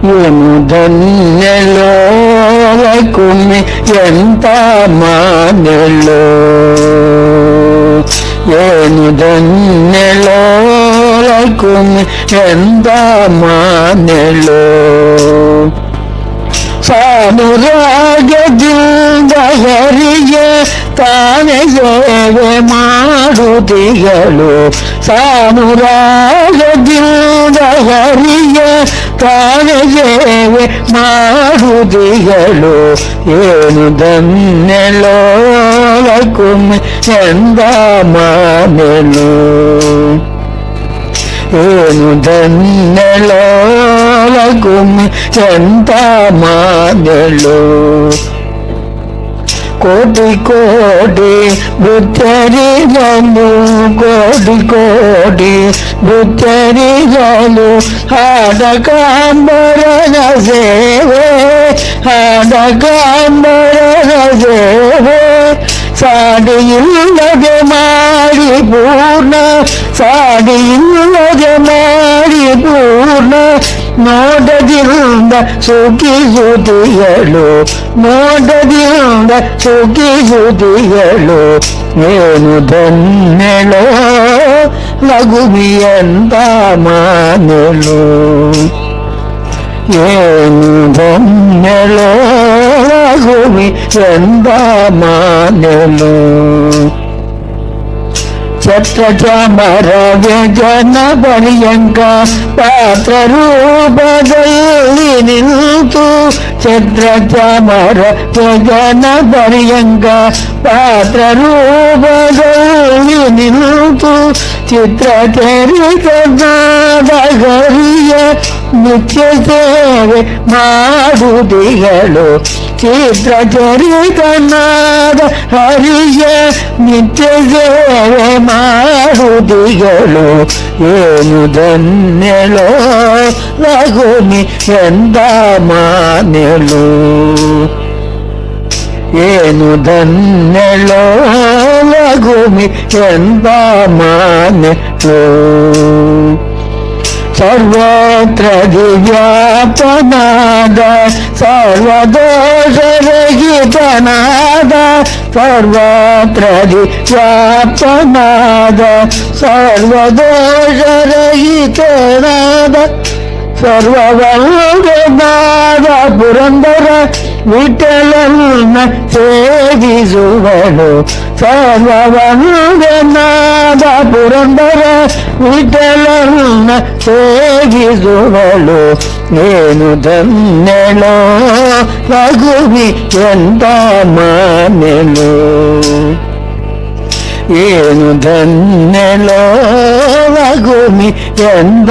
ಏನು ಧನ್ಯಲೋ ಕುಮ್ಮಿ ಎಂತ ಮಾನೆಲ್ಲೋ ಏನು ಧನ್ಯಲೋ ಕುಮ್ಮಿ ಎಂತ ಮಾನೆಲ್ಲೋ ಸಾನುರಾಗದಿಂದ ಹರಿಗೆ ತಾನೇ ಸೇವೆ ಮಾಡುತ್ತಿಗಳು ಸಾನುರಾಗದಿಂದ ಹರಿಗೆ ತಾನೇ ಸೇವೆ ಮಾಡುತ್ತಿಗಳು ಏನು ಧನ್ಯಲೋ ಕುಮ್ಮಿ ಎಂದ ಮಾನೆಲು ಏನು ಧನ್ಯಲೋ ಕುಮ್ಮಿ ಎಂತ ಮಾನೆಲು ಕೋಟಿ ಕೋಟಿ ನೃತ್ಯರಿಗಳು ಕೋಟಿ ಕೋಟಿ ನೃತ್ಯರಿಗಳು ಹಾಡ ಕಾಂಬರನ ಸೇವೆ ಹಾಡ ಕಾಂಬರನ ಸೇವೆ ಸಾಡಿಯಿಲ್ಲದೆ ಮಾಡಿ ಪೂರ್ಣ ಸಾಡಿಯಿಲ್ಲದೆ ಮಾಡಿ ಪೂರ್ಣ ನೋಡದಿಂದ ಸುಖಿಸುತ್ತಿಗಳು ನೋಡದಿಂದ ಸುಖಿಸುತ್ತಿಗಳು ಏನು ಧನ್ಯಲೋ ಲಘುವಿಯಂತ ಮಾನೆಲು ಏನು ಧನ್ಯಲೋ ಲಘುವಿ ಎಂದ ಮಾನೆಲು ಛತ್ರ ಚಾಮರ ವ್ಯಜನ ಪರ್ಯಂಕ ಪಾತ್ರ ರೂಪದಲ್ಲಿ ನಿಂತು ಛತ್ರ ಚಾಮರ ವ್ಯಜನ ಪರ್ಯಂಕ ಪಾತ್ರ ರೂಪದಲ್ಲಿ ನಿಂತು ಚಿತ್ರ ಚರಿತನಾದ ಗರಿಯ ನಿತ್ಯ ಸೇವೆ ಮಾಡುತ್ತಿಗಳು ಚಿತ್ರ ಚರಿತನಾದ ಹರಿಯ ನಿತ್ಯ ಸೇವೆ ಮಾಡುತ್ತಿಗಳು ಏನು ಧನ್ಯಲೋ ಲಘುಮಿ ಎಂದ ಮಾನೆಲು ಏನು ಧನ್ಯಲೋ ಲಘುಮಿ ಎಂದ ಮಾನೆಲು ಸರ್ವತ್ರ ದಿವ್ಯಾಪನಾದ ಸರ್ವದೋಷರಹಿತನಾದ ಸರ್ವತ್ರ ದಿವ್ಯಾಪನಾದ ಸರ್ವದೋಷರಹಿತನಾದ ಸರ್ವವಲ್ಲನಾದ ಪುರಂದರ ವಿಠಲನ ಸೇವಿಸುವನು ಸರ್ವವಲ್ಲನಾದ ಪುರಂದರ ವಿಠಲನ ಸೇವಿಸುವಳು ಏನು ಧನ್ಯಲೋ ಲಘುವಿ ಎಂತ ಮಾನೆಲು ಏನು ಧನ್ಯಲೋ ಲಘುವಿ ಎಂದ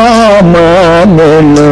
ಮಾನೆಲು